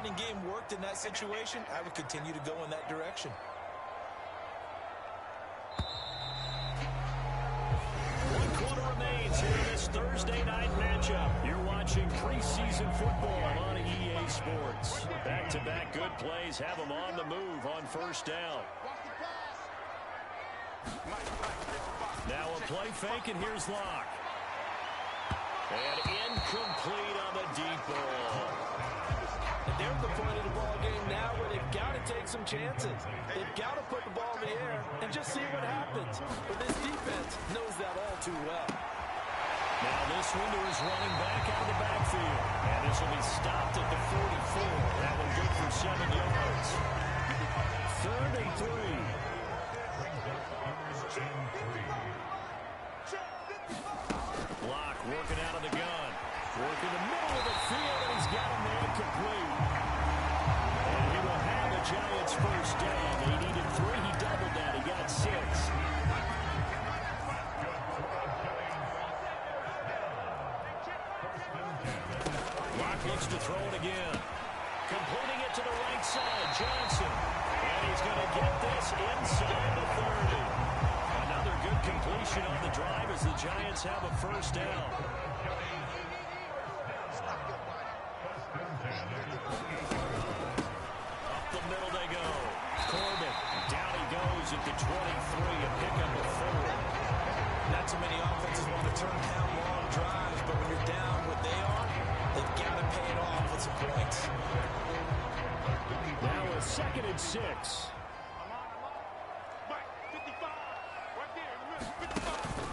running game worked in that situation, I would continue to go in that direction. One quarter remains here in this Thursday night matchup. You're watching preseason football on EA Sports. Back-to-back good plays have them on the move on first down. Now a play fake, and here's Locke. And incomplete on the deep ball. And they're at the point of the ball game now where they've got to take some chances. They've got to put the ball in the air and just see what happens. But this defense knows that all too well. Now this one to his running back out of the backfield. And this will be stopped at the 44. That one good for 7 yards. 3rd and 3. Block working out of the gun. Working the middle of the field, and he's got a man complete. And he will have the Giants' first down. They needed 3. He doubled that. He got 6. Block looks to throw it again. Completing it to the right side. Johnson. And he's going to get this inside the 30. Another good completion on the drive as the Giants have a first down. Up the middle they go. Corbin. Down he goes at the 23. A pickup of 4. Not too many offenses want to turn down long drives, but when you're down what they are, they've got to pay it off with some points. Now a 2nd and 6.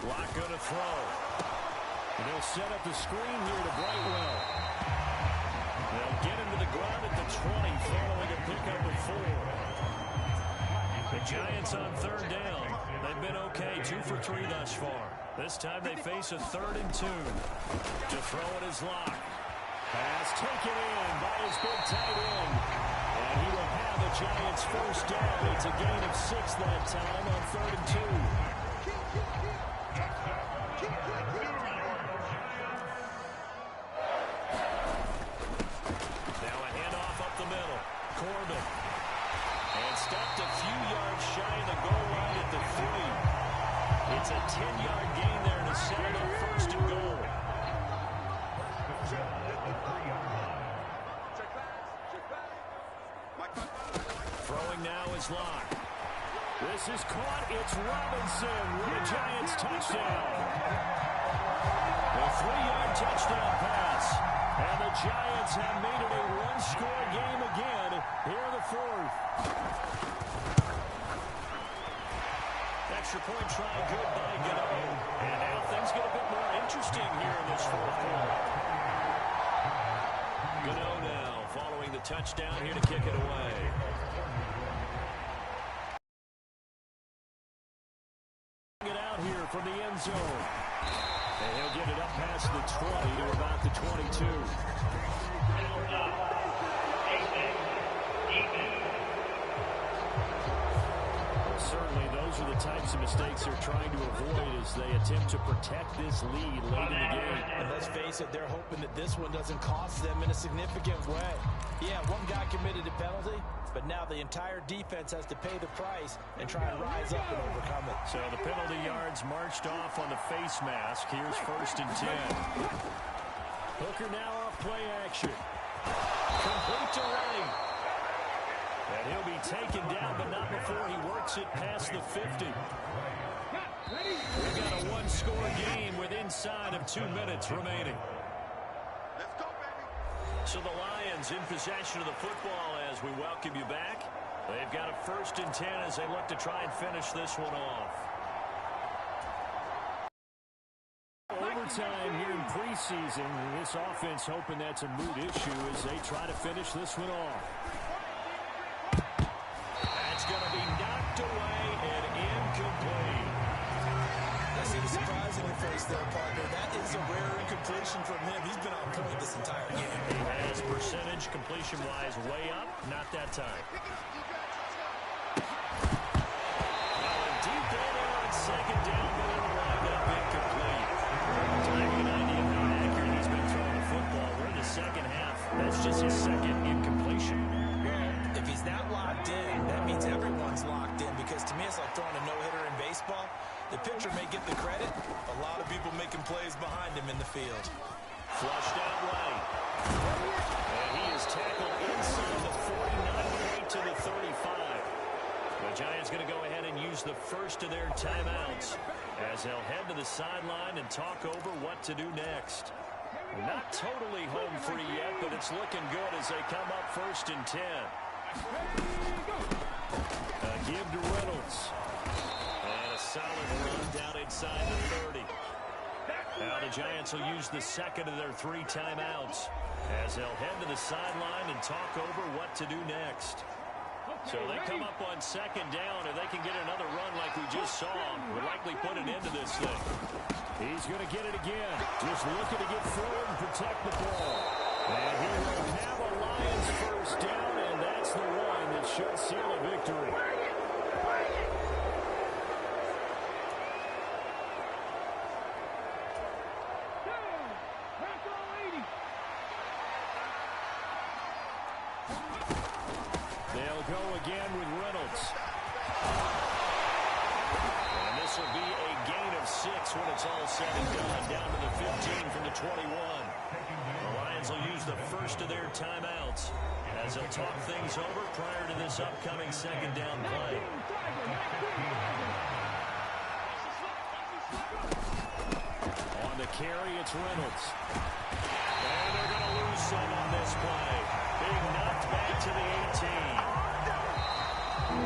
Lock going to throw. And they'll set up the screen here to Brightwell. They'll get him to the ground at the 20, following a pickup of 4. The Giants on 3rd down. They've been okay, 2 for 3 thus far. This time they face a 3rd and 2. To throw it is Lock. Pass taken in by his big tight end. And he will have the Giants' first down. It's a gain of 6 that time on 3rd and 2. Now a handoff up the middle. Corbin. And stopped a few yards shy of the goal line at the 3. It's a 10-yard gain there to set it up 1st and goal. Throwing now is Locke. This is caught. It's Robinson with a Giants touchdown. A 3-yard touchdown pass. And the Giants have made it a one-score game again here in the 4th. Extra point try good by Gano. And now things get a bit more interesting here in this 4th quarter. Gano now following the touchdown here to kick it away. It out here from the end zone. And he'll get it up past the 20 to about the 22. Well, certainly those are the types of mistakes they're trying to avoid as they attempt to protect this lead late in the game. And let's face it, they're hoping that this one doesn't cost them in a significant way. Yeah, one guy committed a penalty, but now the entire defense has to pay the price and try and rise up and overcome it. So the penalty yards marched off on the face mask. Here's 1st and 10. Hooker now off play action. Complete to Ray. And he'll be taken down, but not before he works it past the 50. We've got a one-score game with inside of 2 minutes remaining. So the Lions in possession of the football as we welcome you back. They've got a 1st and 10 as they look to try and finish this one off. Overtime here in preseason. This offense hoping that's a moot issue as they try to finish this one off. That's going to be knocked away and incomplete. I see the surprise in your face there, partner. That is a rare incompletion from him. He's been on point this entire game. He has percentage completion-wise way up. Not that time. Now a deep ball on 2nd down, but it'll wind up incomplete. To give you an idea of how accurate he's been throwing the football, we're in the 2nd half. That It's just his second incompletion. Well, if he's not locked in, that means everyone's locked in, because to me it's like throwing a no-hitter in baseball. The pitcher may get the credit. A lot of people making plays behind him in the field. Flushed out right. And he is tackled inside the 49, to the 35. The Giants going to go ahead and use the first of their timeouts as they'll head to the sideline and talk over what to do next. Not totally home free yet, but it's looking good as they come up 1st and 10. Give to Reynolds. And a solid run down inside the 30. Now the Giants will use the second of their 3 timeouts as they'll head to the sideline and talk over what to do next. So they come up on 2nd down. If they can get another run like we just saw, we'll likely put an end to this thing. He's going to get it again. Just looking to get forward and protect the ball. And he will have a Lions 1st down, and that's the one that should seal a victory. They'll go again with Reynolds. And this will be a gain of 6 when it's all said and done. Down to the 15 from the 21. The Lions will use the first of their timeouts as they'll talk things over prior to this upcoming 2nd down play. On the carry, it's Reynolds. And they're going to lose some on this play. Being knocked back to the 18. The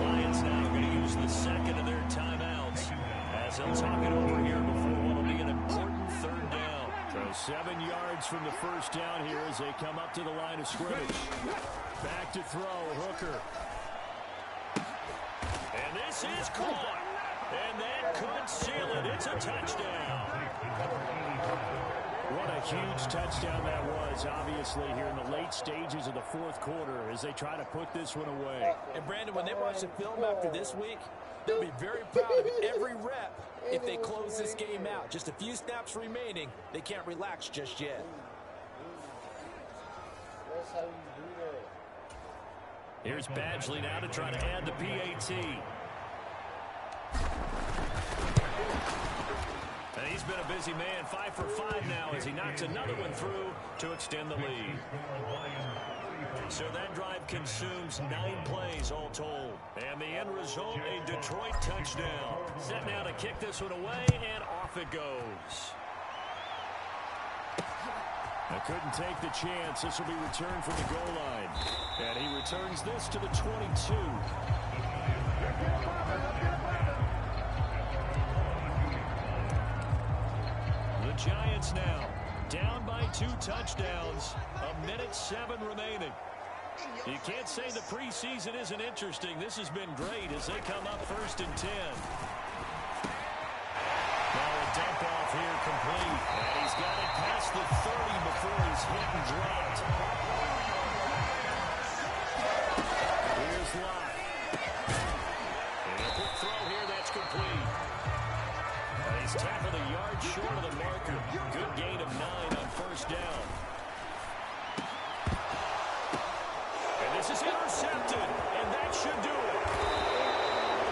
Lions now going to use the second of their timeouts as they'll talk it over here before what will be an important 3rd down. So 7 yards from the 1st down here as they come up to the line of scrimmage. Back to throw, Hooker. And this is caught. And that could seal it. It's a touchdown. What a huge touchdown that was, obviously, here in the late stages of the 4th quarter as they try to put this one away. And, Brandon, when they watch the film after this week, they'll be very proud of every rep if they close this game out. Just a few snaps remaining. They can't relax just yet. Here's Badgley now to try to add the PAT. And he's been a busy man, 5 for 5 now as he knocks another one through to extend the lead. So that drive consumes 9 plays all told. And the end result, a Detroit touchdown. Set now to kick this one away, and off it goes. I couldn't take the chance. This will be returned from the goal line. And he returns this to the 22. The Giants now down by 2 touchdowns. 1:07 remaining. You can't say the preseason isn't interesting. This has been great as they come up 1st and 10. Now a dump off here complete. And he's got it past the 30 before he's hit and dropped. Here's Locke. And a quick throw here that's complete. And he's tackled a yard short of the marker. Good gain of 9 on 1st down. And this is intercepted. And that should do it.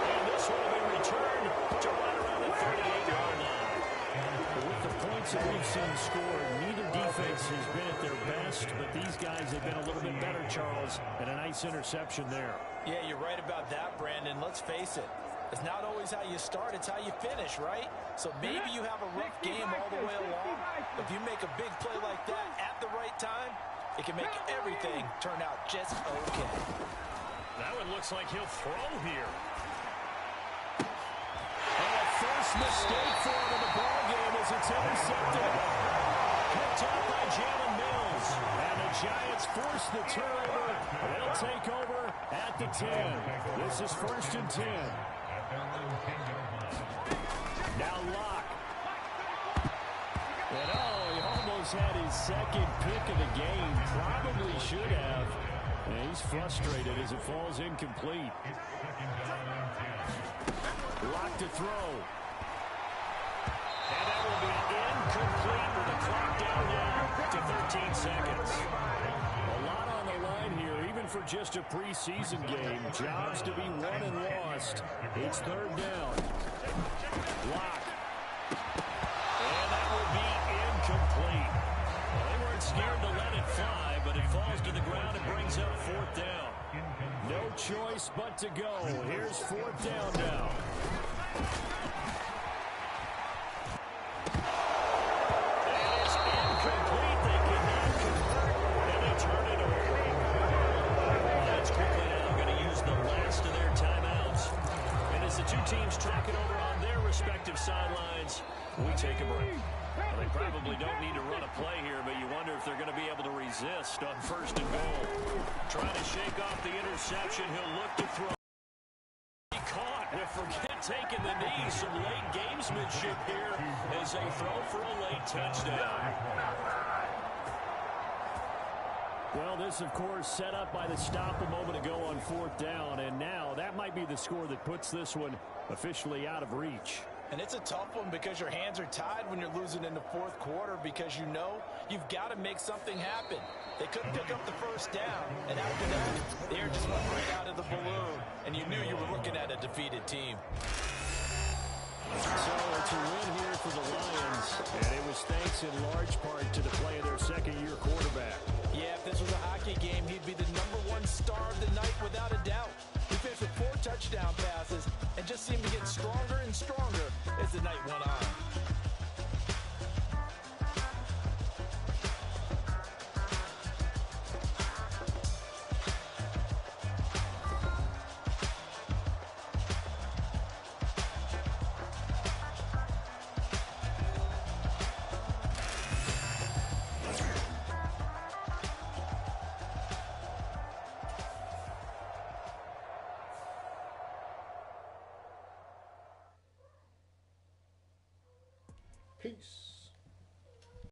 And this one will be returned to right around the 38-yard line. With the points that we've seen scored, neither defense has been at their best, but these guys have been a little bit better, Charles, and a nice interception there. Yeah, you're right about that, Brandon. Let's face it. It's not always how you start, it's how you finish, right? So maybe you have a rough game all the way along. If you make a big play like that at the right time, it can make everything turn out just okay. That one looks like he'll throw here. And a first mistake for him in the ballgame as it's intercepted. Picked up by Jalen Mills. And the Giants force the turnover. They'll take over at the 10. This is 1st and 10. Now Locke. And he almost had his 2nd pick of the game. Probably should have. And he's frustrated as it falls incomplete. Locke to throw. And that will be incomplete with the clock down now to 13 seconds. for just a preseason game. Jobs to be won and lost. It's third down. Block. And that will be incomplete. Well, they weren't scared to let it fly, but it falls to the ground and brings up fourth down. No choice but to go. Here's fourth down now. And it's incomplete. They cannot convert, and they turn it over. That's quickly now going to use the last of their timeouts. And as the two teams track it over on their respective sidelines, we take a break. Well, they probably don't need to run a play here, but you wonder if they're going to be able to resist on first and goal. Trying to shake off the interception. He'll look to throw. He caught. Well, forget taking the knee. Some late gamesmanship here as they throw for a late touchdown. Well, this, of course, set up by the stop a moment ago on fourth down, and now that might be the score that puts this one officially out of reach. And it's a tough one because your hands are tied when you're losing in the fourth quarter because you know you've got to make something happen. They couldn't pick up the first down, and after that, the air just went right out of the balloon, and you knew you were looking at a defeated team. So it's a win here for the Lions, and it was thanks in large part to the play of their second-year quarterback. Yeah, if this was a hockey game, he'd be the #1 star of the night without a doubt. He finished with 4 touchdown passes and just seemed to get stronger and stronger as the night went on. Peace.